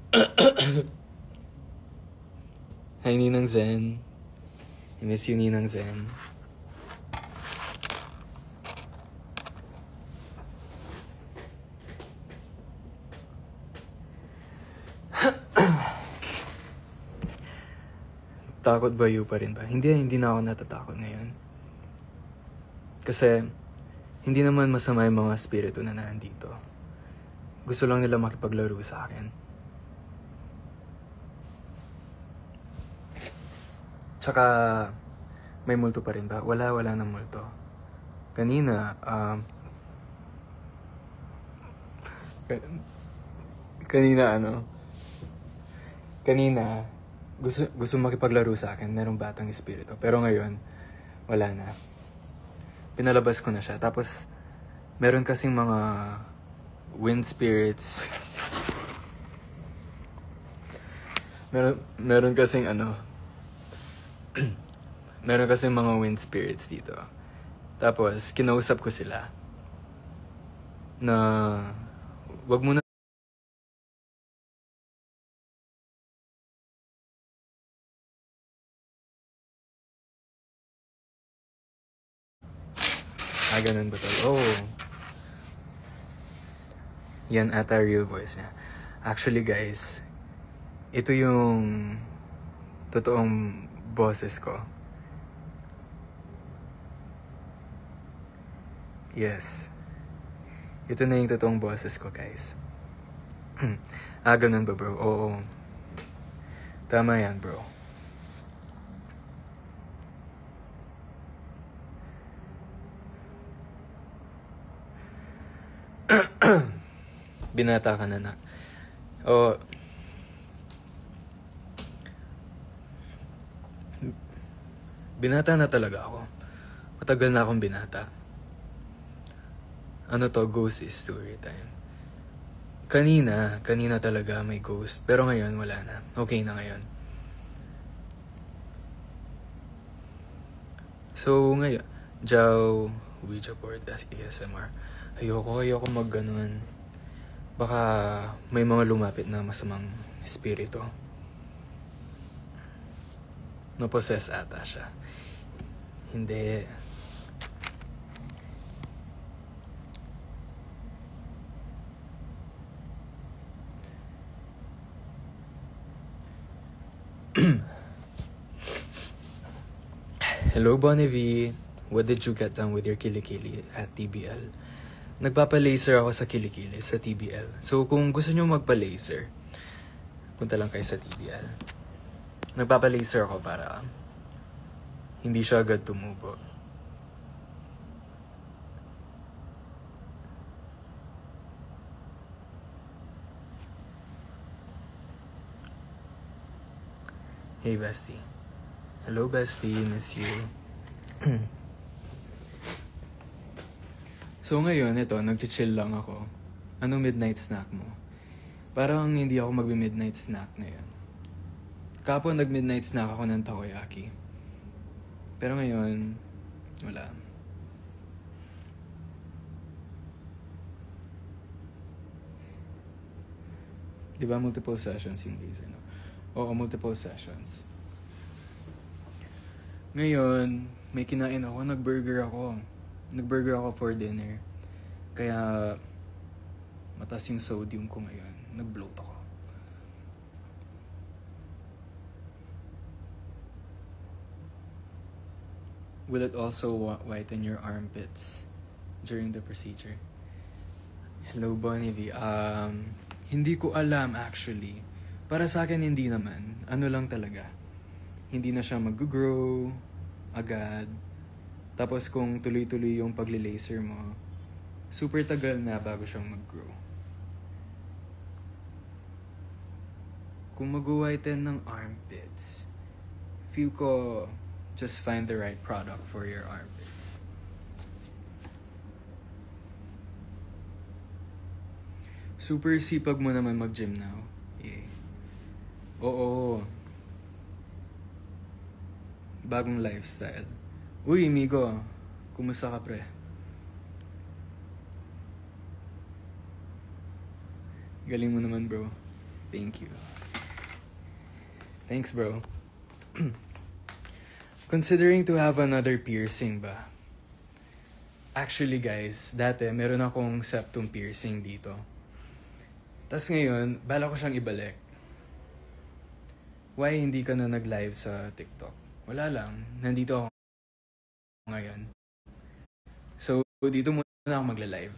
Hi, Ninang Zen. I miss you, Ninang Zen. Takot ba you pa rin ba? Hindi na ako natatakot ngayon. Kasi, hindi naman masama yung mga spirito na nandito. Gusto lang nila makipaglaro sa akin. Tsaka, may multo pa rin ba? Wala nang multo. Kanina, Kanina, gusto makipaglaro sa akin, merong batang espiritu. Pero ngayon, wala na. Pinalabas ko na siya. Tapos, meron kasing mga wind spirits. meron kasing meron kasing mga wind spirits dito. Tapos, kinausap ko sila na wag muna ganun ba to? Oh. Yan ata real voice niya. Actually guys, ito yung totoong boses ko. Yes. Ito na yung totoong boses ko guys. Ganun ba bro? Oo. Tama yan bro. Binata ka na. Oh. Binata na talaga ako. Matagal na akong binata. Ano to? Ghost is story time. Kanina talaga may ghost. Pero ngayon, wala na. Okay na ngayon. So, ngayon, Jow, Ouija board, ASMR. Ayoko mag-ganon. Baka may mga lumapit na masamang espiritu. No-possess ata siya. Hindi. Hello, Bonnevie. What did you get done with your kilikili at TBL? Nagpapa-laser ako sa kilikili, sa TBL. So, kung gusto nyo magpa-laser, punta lang kayo sa TBL. Nagpapa-laser ako para hindi siya agad tumubo. Hey, bestie. Hello, bestie. Miss you. So ngayon, ito, nag-chill lang ako. Anong midnight snack mo? Parang hindi ako magbi-midnight snack ngayon. Kapon nag-midnight snack ako ng takoyaki. Pero ngayon, wala. Diba multiple sessions yung laser, no? Oo, multiple sessions. Ngayon, may kinain ako, nag-burger ako for dinner. Kaya, mataas yung sodium ko ngayon. Nag-bloat ako. Will it also whiten your armpits during the procedure? Hello, Bonnevie. Hindi ko alam actually. Para sa akin, hindi naman. Ano lang talaga. Hindi na siya mag-grow agad. Tapos kung tuloy-tuloy yung pagli-laser mo, super tagal na bago siyang mag-grow. Kung mag-whiten ng armpits, feel ko just find the right product for your armpits. Super sipag mo naman mag-gym now. Yeah. Oo. Bagong lifestyle. Uy, amigo. Kumusta ka, pre? Galing mo naman, bro. Thank you. Thanks, bro. Considering to have another piercing ba? Actually, guys, dati meron akong septum piercing dito. Tas ngayon, bala ko siyang ibalik. Why hindi ka na nag-live sa TikTok? Wala lang. Nandito ako ngayon. So, dito muna ako magla-live.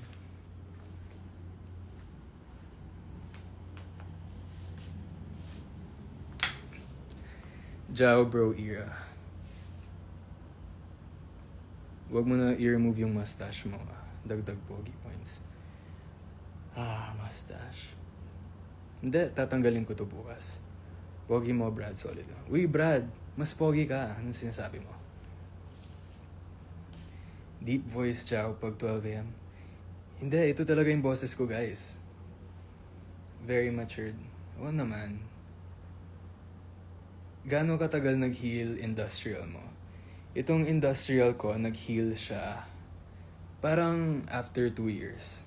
Jao bro era. Huwag mo na i-remove yung mustache mo. Dagdag pogi points. Mustache. Hindi, tatanggalin ko to bukas. Pogi mo, Brad, solid. Uy, Brad, mas pogi ka. Anong sinasabi mo? Deep voice, Jao, pag 12 a.m. Hindi, ito talaga yung boses ko, guys. Very matured. Oo naman. Gaano katagal nag-heal industrial mo? Itong industrial ko, nag-heal siya parang after 2 years.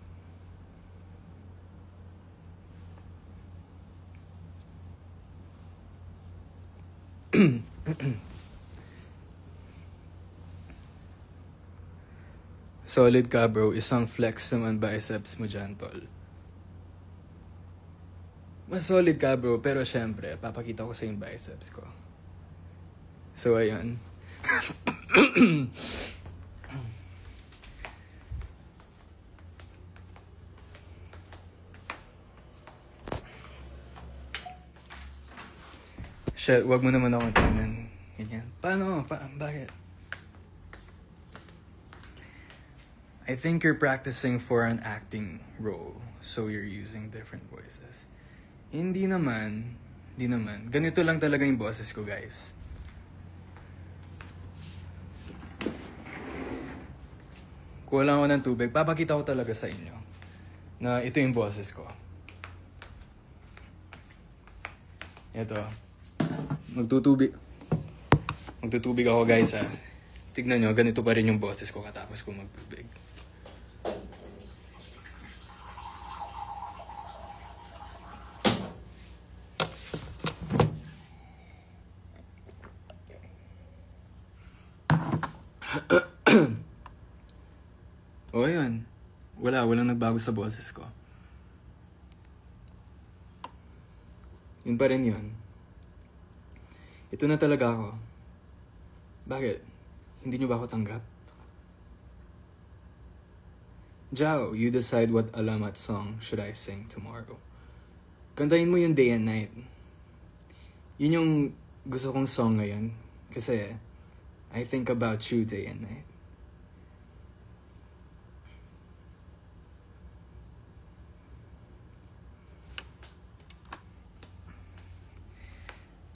Solid ka, bro. Isang flex naman biceps mo dyan, tol. Mas solid ka, bro. Pero syempre, papakita ko sa yung biceps ko. So, ayun. Shit, wag mo naman akong tingnan. Ganyan. Paano? Bakit? I think you're practicing for an acting role. So you're using different voices. Hindi naman. Ganito lang talaga yung boses ko, guys. Kulang ako ng tubig. Papakita ko talaga sa inyo na ito yung boses ko. Ito. Magtutubig ako, guys, ha. Tignan nyo, ganito pa rin yung boses ko katapos ko magtubig. O, ayun. Walang nagbago sa boses ko. Yun pa rin yun. Ito na talaga ako. Bakit? Hindi nyo ba ako tanggap? Jao, you decide what alamat song should I sing tomorrow. Kantahin mo yung Day and Night. Yun yung gusto kong song ngayon. Kasi, I think about you day and night.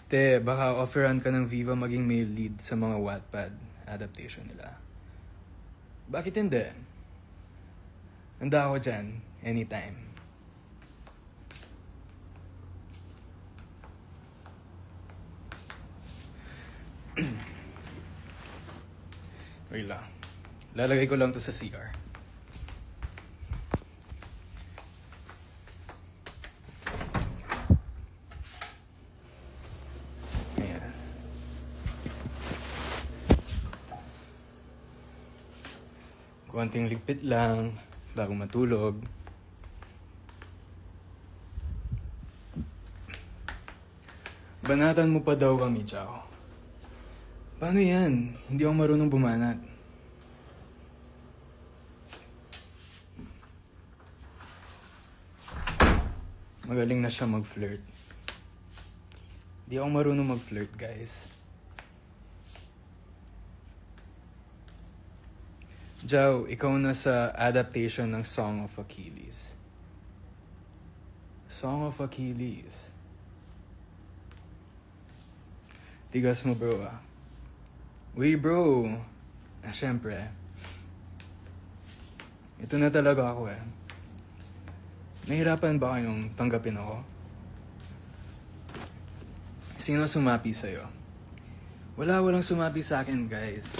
Te, baka offeran ka ng Viva maging male lead sa mga Wattpad adaptation nila. Bakit hindi? Handa ako dyan, anytime. Wait lang. Lalagay ko lang to sa CR. Konting ligpit lang bago matulog. Banatan mo pa daw kami, Jao. Paano yan? Hindi ako marunong bumanat. Magaling na siya mag-flirt. Hindi ako marunong mag-flirt, guys. Jao, ikaw na sa adaptation ng Song of Achilles. Song of Achilles. Tigas mo, bro, ah. Uy, bro. Syempre. Ito na talaga ako, eh. Nahirapan ba kayong tanggapin ako? Sino sumapi sa'yo? Walang sumapi sa akin, guys.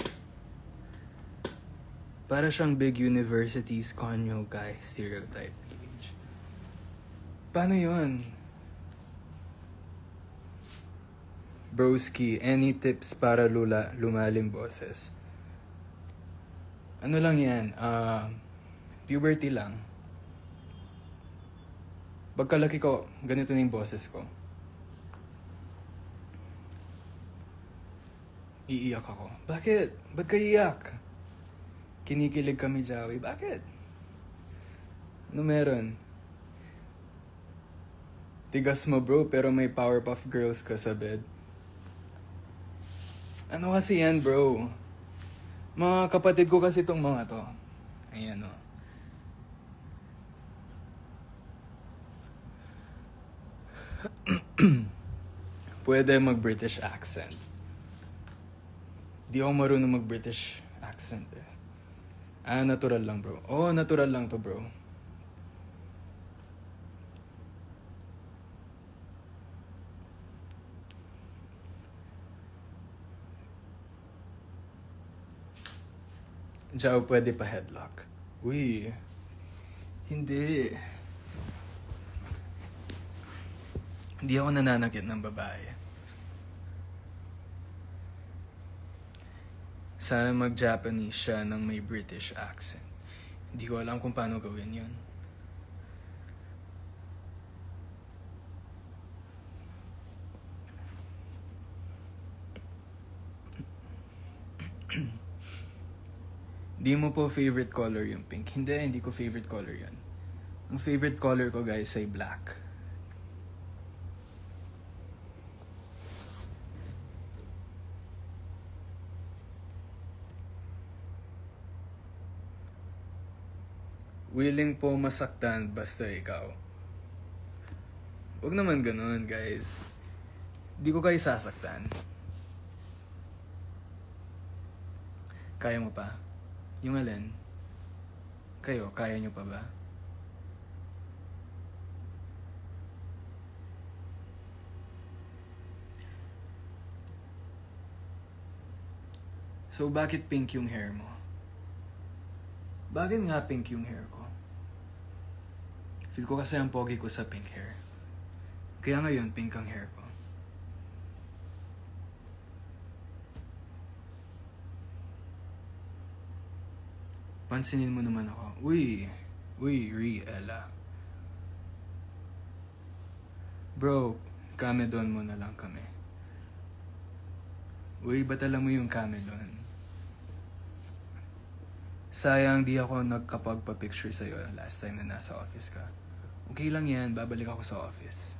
Para siyang big universities conyo guy stereotype page. Paano yun? Broski, any tips para lumalim boses? Ano lang yan, puberty lang. Pagkalaki ko, ganito na yung boses ko. Iiyak ako. Bakit? Ba't ka iiyak? Kinikilig kami, Jawi. Bakit? Ano meron? Tigas mo, bro, pero may Powerpuff Girls ka sa bed. Ano kasi yan, bro? Mga kapatid ko kasi tong mga to. Ayan, o. Pwede mag-British accent. Di ako marunong mag-British accent eh. Natural lang, bro. Oo, natural lang to, bro. Jao, pwede pa headlock. Uy, hindi. Hindi ako nananakit ng babae. Sana mag-Japanese siya ng may British accent. Hindi ko alam kung paano gawin yun. Di mo po favorite color yung pink? Hindi ko favorite color yan. Ang favorite color ko, guys, ay black. Willing po masaktan basta ikaw. Huwag naman ganun, guys. Di ko kayo sasaktan. Kaya mo pa? Yung alin? Kayo, kaya nyo pa ba? So, bakit pink yung hair mo? Bakit nga pink yung hair ko? Feel ko kasi ang pogi ko sa pink hair. Kaya ngayon, pink ang hair ko. Pansinin mo naman ako. Uy, Riella. Bro, Camedon mo na lang kami. Uy, ba't alam mo yung Camedon? Sayang di ako nagkapagpa-picture sa'yo last time na nasa office ka. Okay lang yan, babalik ako sa office.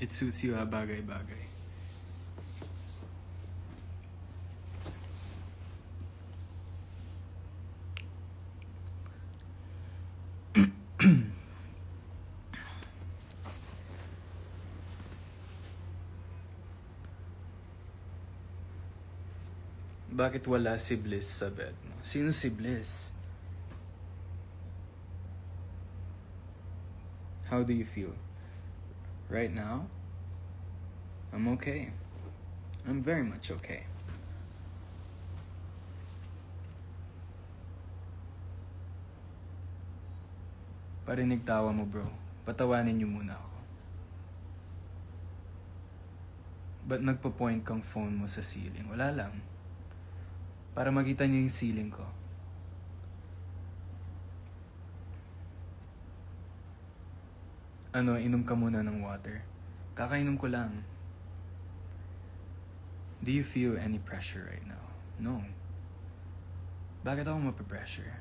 It suits you, bagay-bagay. Bakit wala si Bliss sa bed mo? Sino si Bliss? How do you feel? Right now? I'm okay. I'm very much okay. Parinig tawa mo, bro. Patawanin niyo muna ako. Ba't nagpo-point kang phone mo sa ceiling? Wala lang. Para makita niyo yung ceiling ko. Ano, inom ka muna ng water. Kakainom ko lang. Do you feel any pressure right now? No. Bakit ako mapapressure?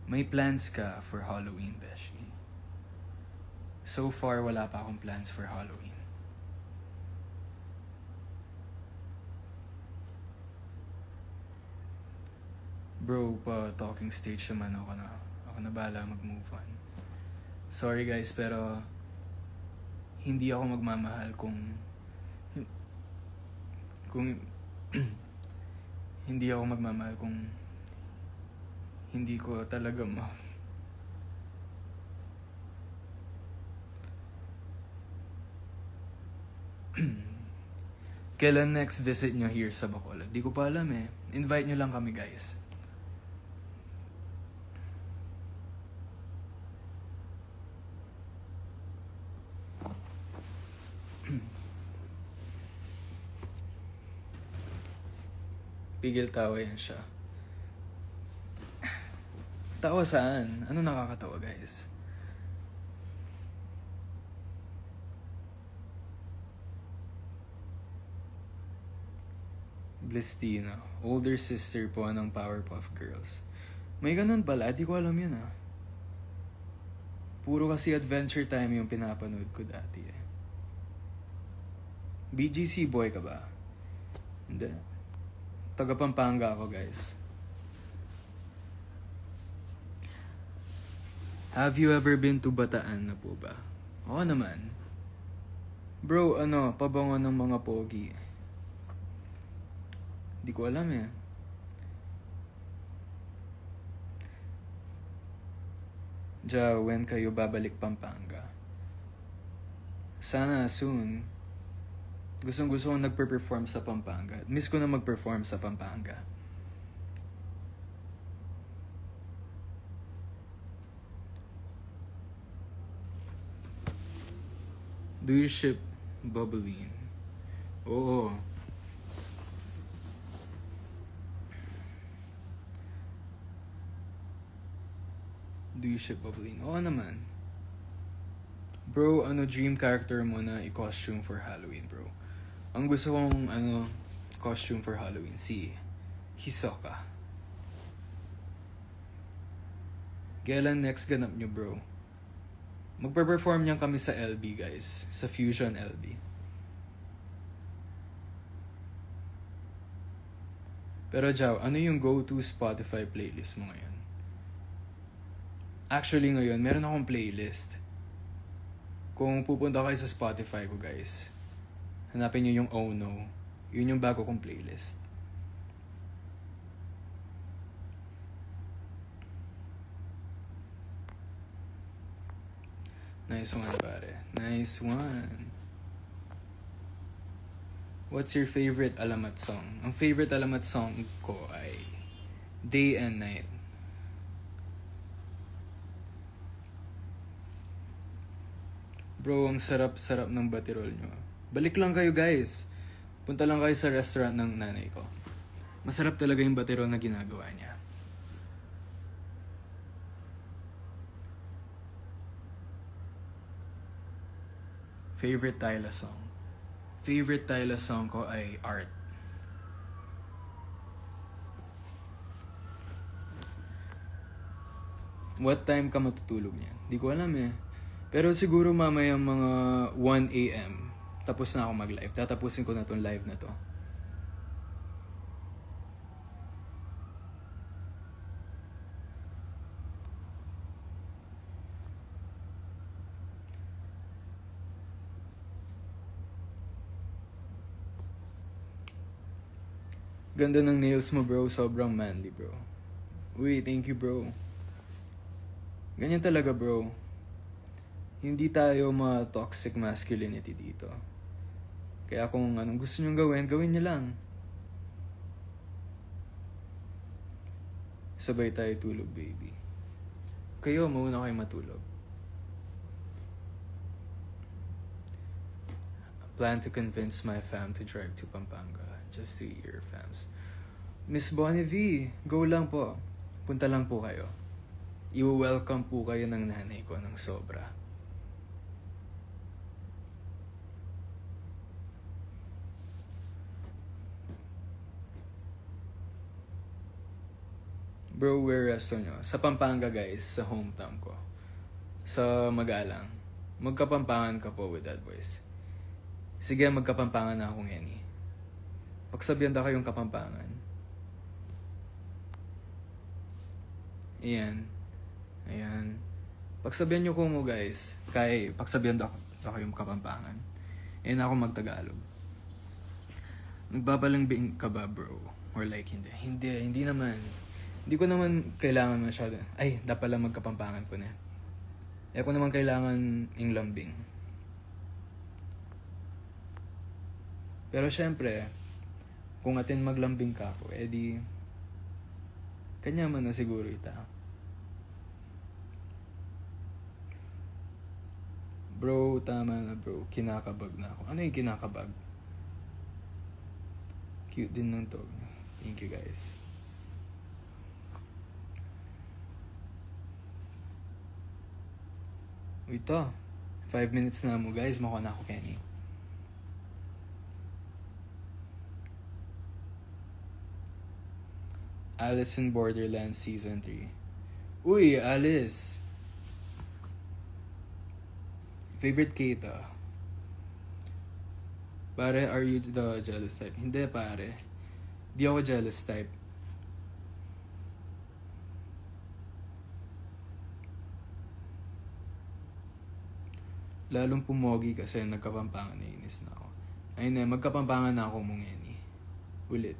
May plans ka for Halloween, Beshi. So far, wala pa akong plans for Halloween. Bro, pa talking stage naman ako na bahala mag-move on. Sorry guys, pero hindi ako magmamahal kung hindi ako magmamahal kung hindi ko talaga Kailan next visit nyo here sa Bacolod? Di ko pa alam eh. Invite nyo lang kami, guys. Pigil tawa yan siya. Tawa saan? Ano nakakatawa, guys? Blistina. Older sister po ng Powerpuff Girls. May ganun pala. Di ko alam yun ah. Puro kasi Adventure Time yung pinapanood ko dati eh. BGC boy ka ba? Hindi. Taga Pampanga ako, guys. Have you ever been to Bataan na po ba? Oo naman. Bro, pabango ng mga pogi. Di ko alam eh. When kayo babalik Pampanga? Sana soon. Gustong-gusto kong nagpe-perform sa Pampanga. Miss ko na mag-perform sa Pampanga. Do you ship Bubbling? Oo. Do you ship Bubbling? Oo naman. Bro, dream character mo na i-costume for Halloween, bro? Ang gusto kong, costume for Halloween, si Hisoka. Kailan next ganap nyo, bro? Magpa-perform niyan kami sa LB, guys. Sa Fusion LB. Pero ano yung go-to Spotify playlist mo ngayon? Actually ngayon, meron akong playlist. Kung pupunta kayo sa Spotify ko, guys, hanapin nyo yung Oh No. Yun yung bago kong playlist. Nice one, pare. Nice one. What's your favorite Alamat song? Ang favorite Alamat song ko ay Day and Night. Bro, ang sarap-sarap ng batirol nyo. Balik lang kayo, guys. Punta lang kayo sa restaurant ng nanay ko. Masarap talaga yung batirol na ginagawa niya. Favorite Tyla song? Favorite Tyla song ko ay Art. What time ka matutulog niyan? Di ko alam eh. Pero siguro mamaya mga 1 a.m. Tapos na ako mag-live. Tatapusin ko na tong live na to. Ganda ng nails mo, bro. Sobrang manly, bro. Uy, thank you, bro. Ganyan talaga, bro. Hindi tayo ma-toxic masculinity dito. Kaya kung anong gusto nyong gawin, gawin nyo lang. Sabay tayo tulog, baby. Kayo, mauna kayo matulog. Plan to convince my fam to drive to Pampanga. Just to hear fams. Miss Bonnie V, go lang po. Punta lang po kayo. I-welcome po kayo ng nanay ko ng sobra. Bro, where resto nyo? Sa Pampanga, guys. Sa hometown ko. Sa Magalang. Magkapampangan ka po with that voice. Sige, magkapampangan na akong Henny. Pagsabihan na kayong Kapampangan. Ayan. Ayan. Pagsabihan nyo ko mo, guys. Kaya pagsabihan na kayong Kapampangan. Ayan ako magtagalog. Nagbabalangbing ka ba, bro? Or like, hindi. Hindi naman. Hindi ko naman kailangan masyado. Ay, dapat pala magkapampangan ko na. Eh, ko naman kailangan yung lambing. Pero syempre, kung atin maglambing ka po, edi kanya man na siguro ita. Bro, tama na bro. Kinakabag na ako. Ano yung kinakabag? Cute din ng dog. Thank you guys. Ito. 5 minutes na mo guys. Makuha na ako, Kenny. Alice in Borderlands Season 3. Uy, Alice. Favorite kita? Pare, are you the jealous type? Hindi, pare. Di ako jealous type. Lalong pumogi kasi nagkapampangan na inis na ako. Ayun na, magkapampangan na ako mong Eni. Ulit.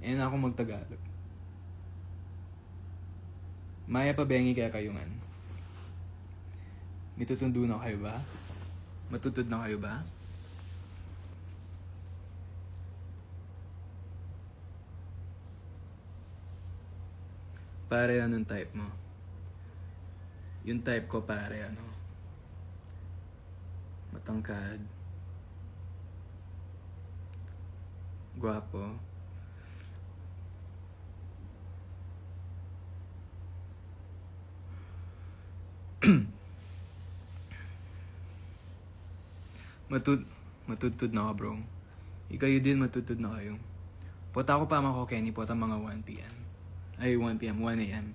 Ayun na ako magtagalog. Maya pa bengi kaya kayungan. May tutundo na kayo ba? Matutod na kayo ba? Pare, anong type mo? Yung type ko, pare, ano? Matangkad. Gwapo. Matutod na ka, bro. Ikayo din matutod na kayo. Pota ako pa mga Kenny, pota mga 1 p.m. Ay, 1 p.m., 1 a.m.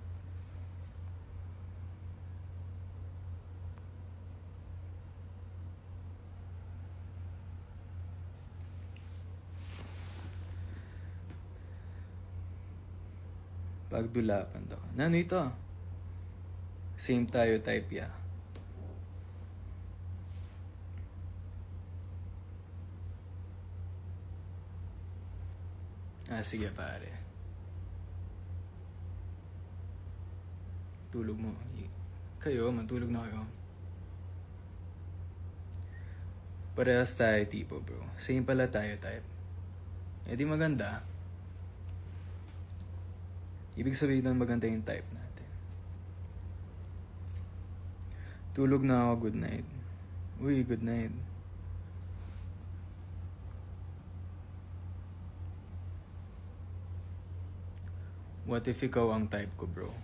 Pagdulapan daw. Ano ito? Same tayo type, ya. Sige pare. Tulog mo. Kayo, matulog na kayo. Parehas tayo tipo, bro. Same pala tayo type. Eh di maganda. Ibig sabihin nun maganda yung type natin. Tulog na ako, good night. Uy, good night. What if ikaw ang type ko, bro?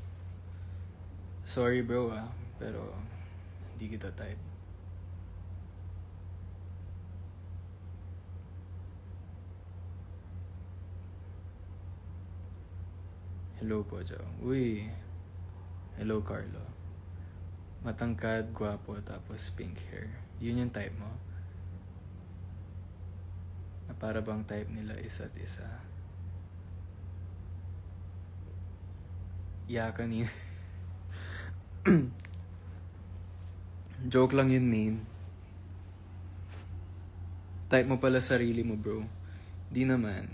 Sorry, bro, pero hindi kita type. Hello po, Joe. Uy. Hello, Carlo. Matangkad, gwapo, tapos pink hair. Yun yung type mo? Na para bang type nila isa't isa? Yakan yun. Joke lang yun, main. Type mo pala sarili mo, bro. Di naman.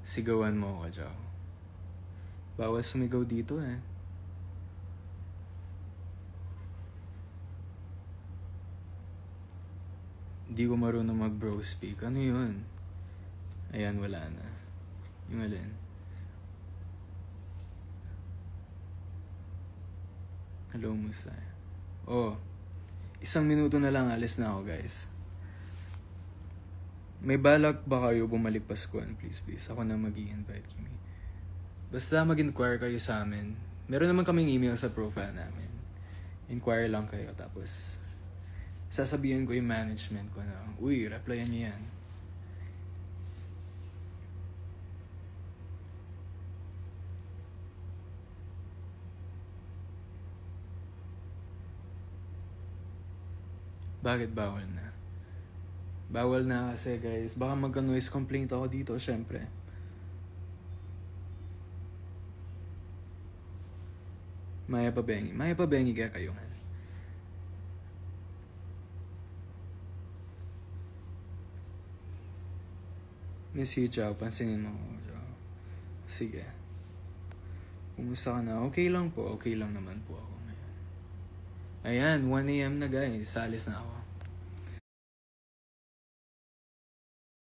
Sigawan mo ako, Joe. Bawal sumigaw dito, eh. Di ko marunong mag-bro speak. Ano yun? Ayan, wala na. Yung alin? Hello, musta? Oh, 1 minuto na lang, alis na ako, guys. May balak ba kayo bumalik Paskuhan? Please. Ako na mag-i-invite, Kimi. Basta mag-inquire kayo sa amin. Meron naman kaming email sa profile namin. Inquire lang kayo, tapos sasabihin ko yung management ko na, uy, replyan niyo yan. Bakit bawal na? Bawal na kasi, guys. Baka magka-noise complaint ako dito, syempre. Maya pa bengi kaya kayo nga. Miss you, Chow. Pansinin mo ako, Chow. Sige. Kumusta ka na? Okay lang po. Okay lang naman po ako ngayon. Ayan, 1 a.m. na, guys. Salis na ako.